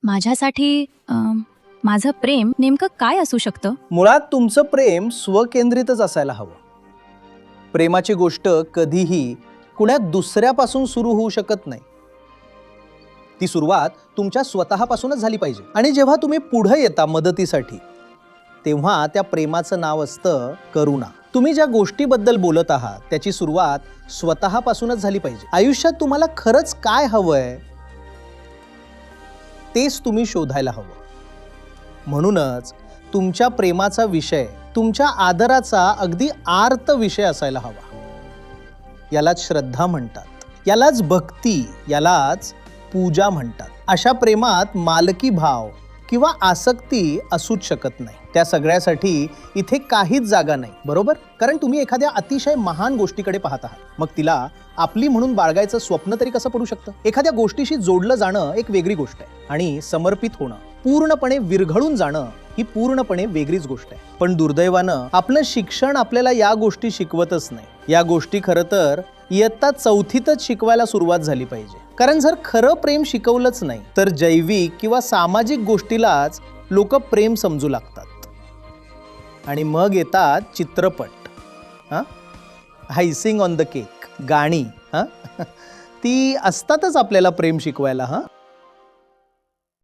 माझ्यासाठी माझं प्रेम नेमकं काय असू शकतं? मुळात तुमचं प्रेम स्वकेंद्रितच असायला हवं. प्रेमाची गोष्ट कधीही कुण्या दुसऱ्यापासून सुरू होऊ शकत नाही. ती सुरुवात तुमच्या स्वतःपासूनच झाली पाहिजे. आणि जेव्हा तुम्ही पुढे येता मदतीसाठी, तेव्हा त्या प्रेमाचं नाव असतं करुणा. तुम्ही ज्या गोष्टीबद्दल बोलत आहात त्याची सुरुवात स्वतःपासूनच झाली पाहिजे. आयुष्यात तुम्हाला खरंच काय हवंय तेच तुम्ही शोधायला हवं. म्हणूनच तुमच्या प्रेमाचा विषय तुमच्या आदराचा अगदी आर्त विषय असायला हवा. यालाच श्रद्धा म्हणतात, यालाच भक्ती, यालाच पूजा म्हणतात. अशा प्रेमात मालकी भाव किंवा आसक्ती असूच शकत नाही. त्या सगळ्यासाठी इथे काहीच जागा नाही, बरोबर? कारण तुम्ही एखाद्या अतिशय महान गोष्टीकडे पाहत आहात. मग तिला आपली म्हणून बाळगायचं स्वप्न तरी कसं पडू शकतं? एखाद्या गोष्टीशी जोडलं जाणं एक वेगळी गोष्ट आहे आणि समर्पित होणं, पूर्णपणे विरघळून जाणं ही पूर्णपणे वेगळीच गोष्ट आहे. पण दुर्दैवानं आपलं शिक्षण आपल्याला या गोष्टी शिकवतच नाही. या गोष्टी खरं तर इयत्ता 4थीतच शिकवायला सुरुवात झाली पाहिजे. कारण जर खरं प्रेम शिकवलंच नाही तर जैविक किंवा सामाजिक गोष्टीलाच लोक प्रेम समजू लागतात. आणि मग येतात चित्रपट, आयसिंग ऑन द केक, गाणी, ती असतातच आपल्याला प्रेम शिकवायला.